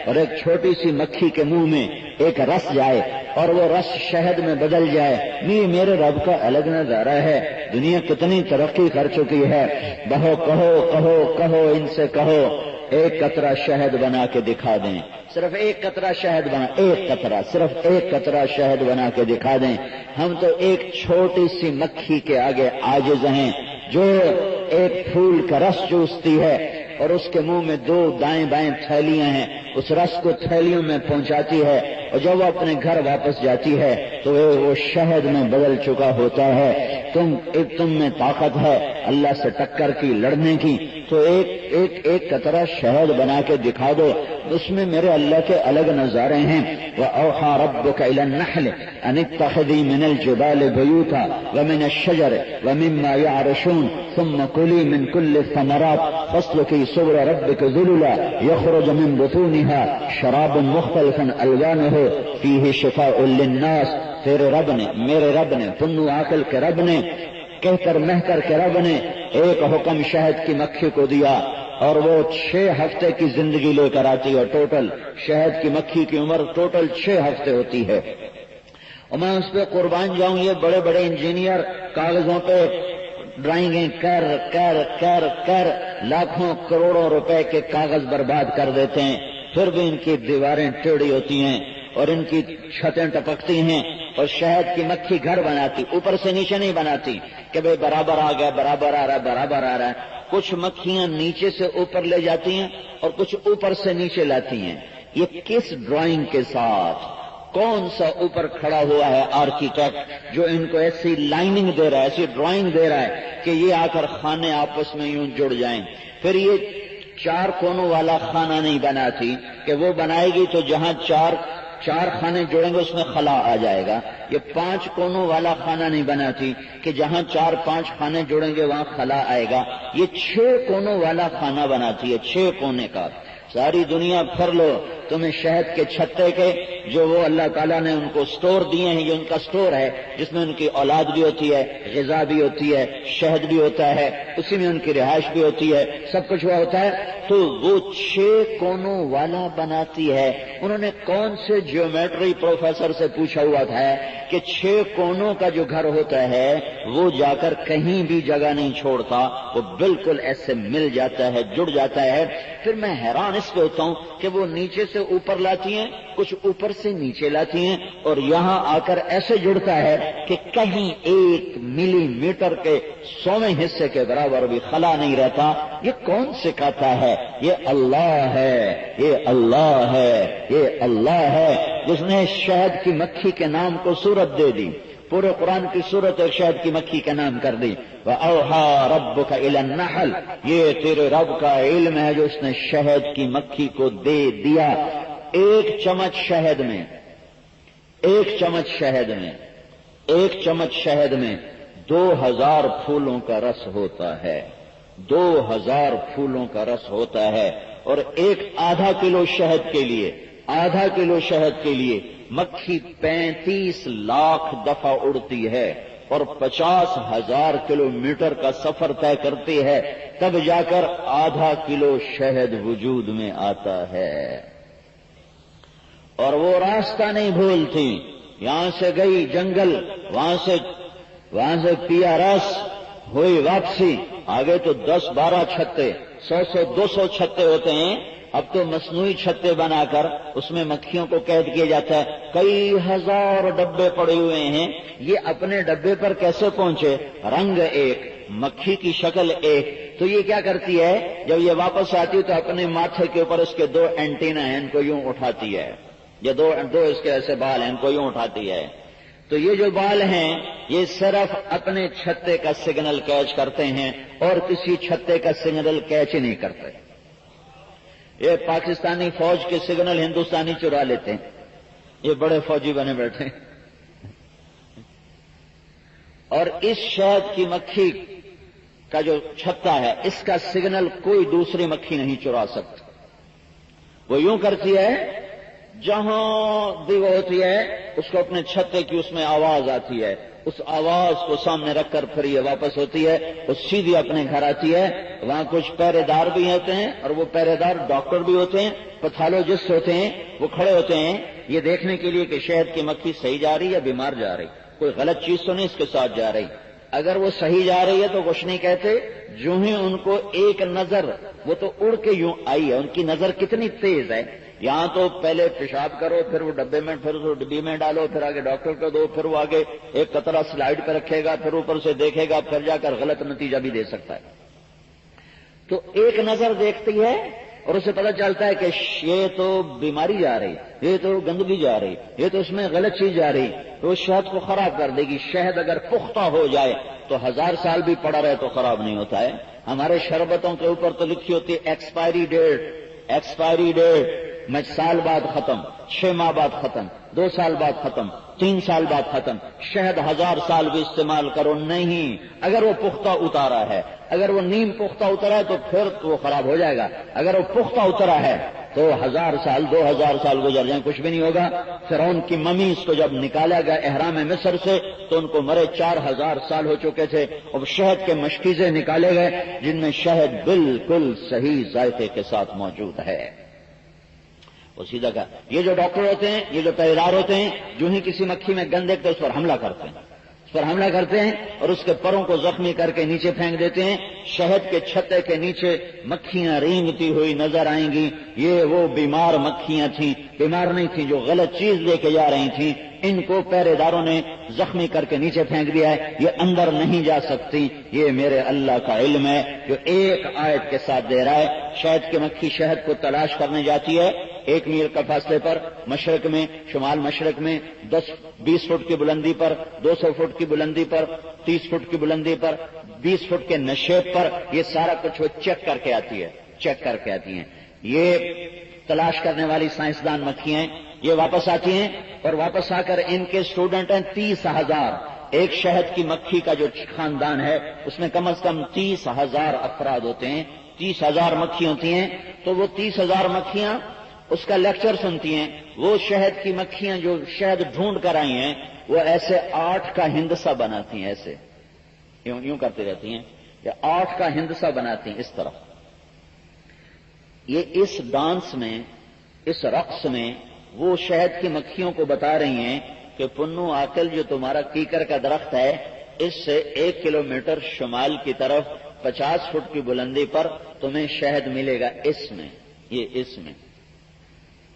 اور ایک چھوٹی سی مکھی کے منہ میں ایک رس جائے اور وہ رس شہد میں بدل جائے، یہ میرے رب کا الگ نظارہ ہے۔ دنیا کتنی ترقی کر چکی ہے، بہو کہو کہو کہو ان سے کہو ایک قطرہ شہد بنا کے دکھا دیں، صرف ایک قطرہ شہد بنا، ایک قطرہ، صرف ایک قطرہ شہد بنا کے دکھا دیں۔ ہم تو ایک چھوٹی سی مکھی کے آگے عاجز ہیں جو ایک پھول کا رس چوستی ہے اور اس کے منہ میں دو دائیں بائیں تھیلیاں ہیں، اس رس کو تھیلیوں میں پہنچاتی ہے اور جب وہ اپنے گھر واپس جاتی ہے تو وہ شہد میں بدل چکا ہوتا ہے۔ تم میں طاقت ہے اللہ سے ٹکر کی، لڑنے کی، تو ایک قطرہ شہد بنا کے دکھا دو، اس میں میرے اللہ کے الگ نظارے ہیں۔ وَأَوْحَىٰ رَبُّكَ إِلَى النَّحْلِ أَنِ اتَّخِذِي مِنَ الْجِبَالِ بُيُوتًا وَمِنَ الشَّجَرِ وَمِمَّا يَعْرِشُونَ ثُمَّ كُلِي مِنْ كُلِّ الثَّمَرَاتِ فَاسْلُكِي سُبُلَ رَبِّكَ ذُلُلًا يَخْرُجُ مِنْ بُطُونِهَا شَرَابٌ مُخْتَلِفٌ أَلْوَانُهُ فِيهِ شِفَاءٌ لِلنَّاسِ۔ تیرے رب نے، میرے رب نے، تنو عاقل کے رب نے، کہتر مہتر کے رب نے ایک حکم شہد کی مکھی کو دیا اور وہ 6 ہفتے کی زندگی لے کر آتی ہے۔ ٹوٹل شہد کی مکھی کی عمر ٹوٹل 6 ہفتے ہوتی ہے، اور میں اس پہ قربان جاؤں، یہ بڑے بڑے انجینئر کاغذوں پہ ڈرائنگیں کر کر کر کر لاکھوں کروڑوں روپے کے کاغذ برباد کر دیتے ہیں، پھر بھی ان کی دیواریں ٹیڑھی ہوتی ہیں اور ان کی چھتیں ٹپکتی ہیں، اور شہد کی مکھی گھر بناتی، اوپر سے نیچے نہیں بناتی کہ بھئی برابر آ گیا، برابر آ رہا ہے، برابر آ رہا ہے۔ کچھ مکھیاں نیچے سے اوپر لے جاتی ہیں اور کچھ اوپر سے نیچے لاتی ہیں۔ یہ کس ڈرائنگ کے ساتھ، کون سا اوپر کھڑا ہوا ہے آرکیٹیکٹ جو ان کو ایسی لائننگ دے رہا ہے، ایسی ڈرائنگ دے رہا ہے کہ یہ آ کر خانے آپس میں یوں جڑ جائیں۔ پھر یہ 4 کونوں والا خانہ نہیں بناتی کہ وہ بنائے گی تو جہاں چار خانے جوڑیں گے اس میں خلا آ جائے گا۔ یہ 5 کونوں والا خانہ نہیں بناتی کہ جہاں 4-5 خانے جوڑیں گے وہاں خلا آئے گا۔ یہ 6 کونوں والا خانہ بناتی ہے، 6 کونے کا۔ ساری دنیا پھر لو، تمہیں شہد کے چھتے کے جو وہ اللہ تعالیٰ نے ان کو سٹور دیے ہیں، یہ ان کا سٹور ہے جس میں ان کی اولاد بھی ہوتی ہے، غذا بھی ہوتی ہے، شہد بھی ہوتا ہے، اسی میں ان کی رہائش بھی ہوتی ہے، سب کچھ ہوا ہوتا ہے، تو وہ 6 کونوں والا بناتی ہے۔ انہوں نے کون سے جیومیٹری پروفیسر سے پوچھا ہوا تھا کہ 6 کونوں کا جو گھر ہوتا ہے وہ جا کر کہیں بھی جگہ نہیں چھوڑتا، وہ بالکل ایسے مل جاتا ہے، جڑ جاتا ہے۔ پھر میں حیران اس پہ ہوتا ہوں کہ وہ نیچے سے اوپر لاتی ہیں، کچھ اوپر سے نیچے لاتی ہیں، اور یہاں آ کر ایسے جڑتا ہے کہ کہیں 1 ملی میٹر کے 100ویں حصے کے برابر بھی خلا نہیں رہتا۔ یہ کون سکھاتا ہے؟ یہ اللہ ہے، یہ اللہ ہے، یہ اللہ ہے جس نے شہد کی مکھی کے نام کو سورت دے دی، پورے قرآن کی سورت ایک شہد کی مکھی کا نام کر دی۔ وَأَوْحَىٰ رَبُّكَ إِلَى النَّحْلِ، یہ تیرے رب کا علم ہے جو اس نے شہد کی مکھی کو دے دیا۔ 1 چمچ شہد میں 2000 پھولوں کا رس ہوتا ہے، 2000 پھولوں کا رس ہوتا ہے، اور آدھا کلو شہد کے لیے مکھی 35 لاکھ دفعہ اڑتی ہے اور 50,000 کلومیٹر کا سفر طے کرتی ہے، تب جا کر آدھا کلو شہد وجود میں آتا ہے۔ اور وہ راستہ نہیں بھولتی، یہاں سے گئی جنگل، وہاں سے پیا رس، ہوئی واپسی، آگے تو 10-12 چھتے، 100-200 چھتے ہوتے ہیں۔ اب تو مصنوعی چھتے بنا کر اس میں مکھیوں کو قید کیا جاتا ہے، کئی ہزار ڈبے پڑے ہوئے ہیں۔ یہ اپنے ڈبے پر کیسے پہنچے؟ رنگ ایک، مکھی کی شکل ایک۔ تو یہ کیا کرتی ہے، جب یہ واپس آتی ہے تو اپنے ماتھے کے اوپر اس کے 2 اینٹینا ہیں، ان کو یوں اٹھاتی ہے، یہ دو اس کے ایسے بال ہیں، ان کو یوں اٹھاتی ہے۔ تو یہ جو بال ہیں یہ صرف اپنے چھتے کا سگنل کیچ کرتے ہیں اور کسی چھتے کا سگنل کیچ نہیں کرتے۔ یہ پاکستانی فوج کے سگنل ہندوستانی چرا لیتے ہیں، یہ بڑے فوجی بنے بیٹھے ہیں۔ اور اس شہد کی مکھی کا جو چھتا ہے اس کا سگنل کوئی دوسری مکھی نہیں چرا سکتی۔ وہ یوں کرتی ہے، جہاں بھی وہ ہوتی ہے اس کو اپنے چھتے کی اس میں آواز آتی ہے، اس آواز کو سامنے رکھ کر پھر یہ واپس ہوتی ہے، وہ سیدھی اپنے گھر آتی ہے۔ وہاں کچھ پہرے دار بھی ہوتے ہیں اور وہ پہرے دار ڈاکٹر بھی ہوتے ہیں، پیتھولوجسٹ ہوتے ہیں، وہ کھڑے ہوتے ہیں یہ دیکھنے کے لیے کہ شہد کی مکھی صحیح جا رہی یا بیمار جا رہی، کوئی غلط چیز تو نہیں اس کے ساتھ جا رہی۔ اگر وہ صحیح جا رہی ہے تو کچھ نہیں کہتے، جو ہی ان کو ایک نظر، وہ تو اڑ کے یوں آئی ہے، ان کی نظر کتنی تیز ہے، یہاں تو پہلے پیشاب کرو، پھر وہ ڈبے میں، پھر وہ ڈبی میں ڈالو، پھر آگے ڈاکٹر کو دو، پھر وہ آگے ایک قطرہ سلائیڈ پہ رکھے گا، پھر اوپر سے دیکھے گا، پھر جا کر غلط نتیجہ بھی دے سکتا ہے۔ تو ایک نظر دیکھتی ہے اور اسے پتہ چلتا ہے کہ یہ تو بیماری جا رہی، یہ تو گندگی جا رہی، یہ تو اس میں غلط چیز جا رہی، تو اس شہد کو خراب کر دے گی۔ شہد اگر پختہ ہو جائے تو 1000 سال بھی پڑا رہے تو خراب نہیں ہوتا ہے۔ ہمارے شربتوں کے اوپر تو لکھی ہوتی ہے ایکسپائری ڈیٹ، میں سال بعد ختم، 6 ماہ بعد ختم، 2 سال بعد ختم، 3 سال بعد ختم۔ شہد 1000 سال بھی استعمال کرو نہیں، اگر وہ پختہ اتارا ہے، اگر وہ نیم پختہ اترا ہے تو پھر تو وہ خراب ہو جائے گا، اگر وہ پختہ اترا ہے تو 1000 سال 2000 سال گزر جائیں کچھ بھی نہیں ہوگا۔ فرعون کی ممیز کو جب نکالا گیا احرام مصر سے تو ان کو مرے 4000 سال ہو چکے تھے، اور شہد کے مشکیزیں نکالے گئے جن میں شہد بالکل صحیح ذائقے کے ساتھ موجود ہے۔ وہ سیدھا کہا، یہ جو ڈاکٹر ہوتے ہیں، یہ جو پہریدار ہوتے ہیں، جو ہی کسی مکھی میں گند دیکھتے اس پر حملہ کرتے ہیں اور اس کے پروں کو زخمی کر کے نیچے پھینک دیتے ہیں۔ شہد کے چھتے کے نیچے مکھیاں رینگتی ہوئی نظر آئیں گی، یہ وہ بیمار مکھیاں تھیں، بیمار نہیں تھیں، جو غلط چیز لے کے جا رہی تھیں، ان کو پہرے داروں نے زخمی کر کے نیچے پھینک دیا ہے، یہ اندر نہیں جا سکتی۔ یہ میرے اللہ کا علم ہے جو ایک آیت کے ساتھ دے رہا ہے۔ شہد کی مکھی شہد کو تلاش کرنے جاتی ہے 1 میل کا فاصلے پر، مشرق میں، شمال مشرق میں، 20 فٹ کی بلندی پر، 200 فٹ کی بلندی پر، 30 فٹ کی بلندی پر، 20 فٹ کے نشیب پر، یہ سارا کچھ وہ چیک کر کے آتی ہیں۔ یہ تلاش کرنے والی سائنسدان مکھیاں ہیں، یہ واپس آتی ہیں اور واپس آ کر ان کے اسٹوڈنٹ ہیں 30,000۔ ایک شہد کی مکھی کا جو خاندان ہے اس میں کم از کم 30,000 افراد ہوتے ہیں، 30,000 مکھی ہوتی ہیں، تو وہ 30,000 مکھیاں اس کا لیکچر سنتی ہیں۔ وہ شہد کی مکھیاں جو شہد ڈھونڈ کر آئی ہیں وہ ایسے 8 کا ہندسہ بناتی ہیں، ایسے یوں کرتی رہتی ہیں، یا 8 کا ہندسہ بناتی ہیں اس طرح۔ یہ اس ڈانس میں، اس رقص میں وہ شہد کی مکھیوں کو بتا رہی ہیں کہ پنو عاقل، جو تمہارا کیکر کا درخت ہے، اس سے 1 کلومیٹر شمال کی طرف 50 فٹ کی بلندی پر تمہیں شہد ملے گا، اس میں، یہ اس میں،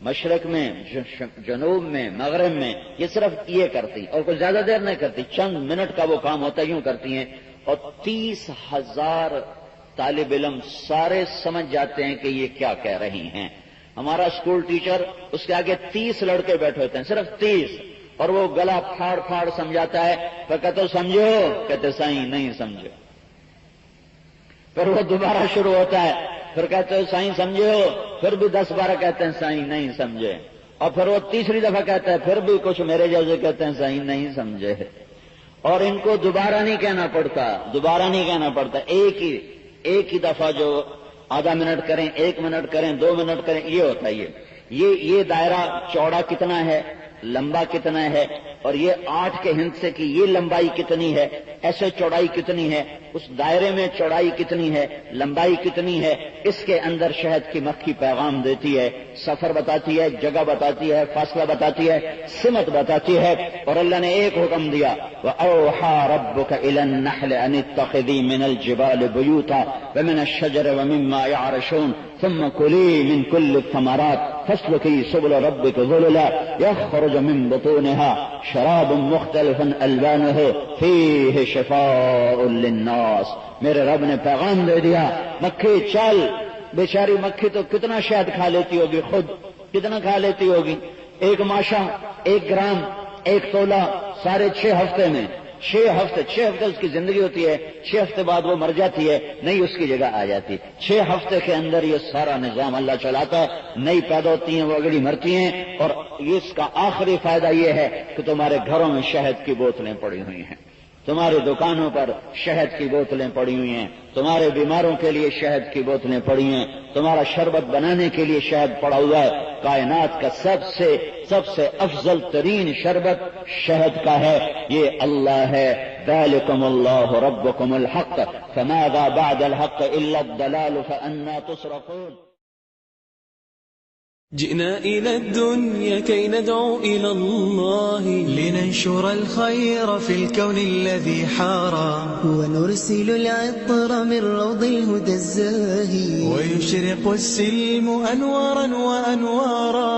مشرق میں، جنوب میں، مغرب میں، یہ صرف یہ کرتی اور کوئی زیادہ دیر نہیں کرتی، چند منٹ کا وہ کام ہوتا ہے، یوں کرتی ہیں، اور 30,000 طالب علم سارے سمجھ جاتے ہیں کہ یہ کیا کہہ رہی ہیں۔ ہمارا اسکول ٹیچر، اس کے آگے 30 لڑکے بیٹھے ہوتے ہیں، صرف 30، اور وہ گلا پھاڑ پھاڑ سمجھاتا ہے، پھر کہتے ہو سمجھو، کہتے سائیں نہیں سمجھو، پھر وہ دوبارہ شروع ہوتا ہے، پھر کہتے ہو سائیں سمجھے ہو، پھر بھی 10-12 کہتے ہیں سائیں نہیں سمجھے، اور پھر وہ تیسری دفعہ کہتا ہے، پھر بھی کچھ میرے جیسے کہتے ہیں سائیں نہیں سمجھے، اور ان کو دوبارہ نہیں کہنا پڑتا، ایک ہی دفعہ جو آدھا منٹ کریں، 1 منٹ کریں، 2 منٹ کریں، یہ ہوتا ہے۔ یہ دائرہ چوڑا کتنا ہے، لمبا کتنا ہے، اور یہ 8 کے ہندسے کی یہ لمبائی کتنی ہے، ایسے چوڑائی کتنی ہے، اس دائرے میں چوڑائی کتنی ہے، لمبائی کتنی ہے، اس کے اندر شہد کی مکھی پیغام دیتی ہے، سفر بتاتی ہے، جگہ بتاتی ہے، فاصلہ بتاتی ہے، سمت بتاتی ہے، اور اللہ نے ایک حکم دیا، وَأَوْحَىٰ رَبُّكَ إِلَى النَّحْلِ أَنِ اتَّخِذِي مِنَ الْجِبَالِ بُيُوتًا وَمِنَ الشَّجَرِ وَمِمَّا يَعْرِشُونَ ثُمَّ كُلِي مِنْ كُلِّ الثَّمَرَاتِ فَاسْلُكِي سُبُلَ رَبِّكَ ذُلُلًا يَخْرُجُ مِنْ بُطُونِهَا شَرَابٌ مُخْتَلِفٌ أَلْوَانُهُ فِيهِ شِفَاءٌ لِلنَّاسِ۔ میرے رب نے پیغام دے دیا، مکھی چل، بیچاری مکھی تو کتنا شہد کھا لیتی ہوگی، خود کتنا کھا لیتی ہوگی، 1 ماشا، 1 گرام، 1 تولہ، سارے 6 ہفتے میں، 6 ہفتے اس کی زندگی ہوتی ہے، 6 ہفتے بعد وہ مر جاتی ہے، نئی اس کی جگہ آ جاتی، 6 ہفتے کے اندر یہ سارا نظام اللہ چلاتا ہے، نئی پیدا ہوتی ہیں، وہ اگلی مرتی ہیں، اور اس کا آخری فائدہ یہ ہے کہ تمہارے گھروں میں شہد کی بوتلیں پڑی ہوئی ہیں، تمہاری دکانوں پر شہد کی بوتلیں پڑی ہوئی ہیں، تمہارے بیماروں کے لیے شہد کی بوتلیں پڑی ہیں، تمہارا شربت بنانے کے لیے شہد پڑا ہوا ہے۔ کائنات کا سب سے افضل ترین شربت شہد کا ہے، یہ اللہ ہے۔ ذالکم اللہ ربکم الحق فماذا بعد الحق الا الضلال فأنا تصرفون۔ جئنا إلى الدنيا كي ندعو إلى الله، لننشر الخير في الكون الذي حارى، ونرسل العطر من روض الهدى الزاهي، ويشرق السلم أنوارا وأنوارا.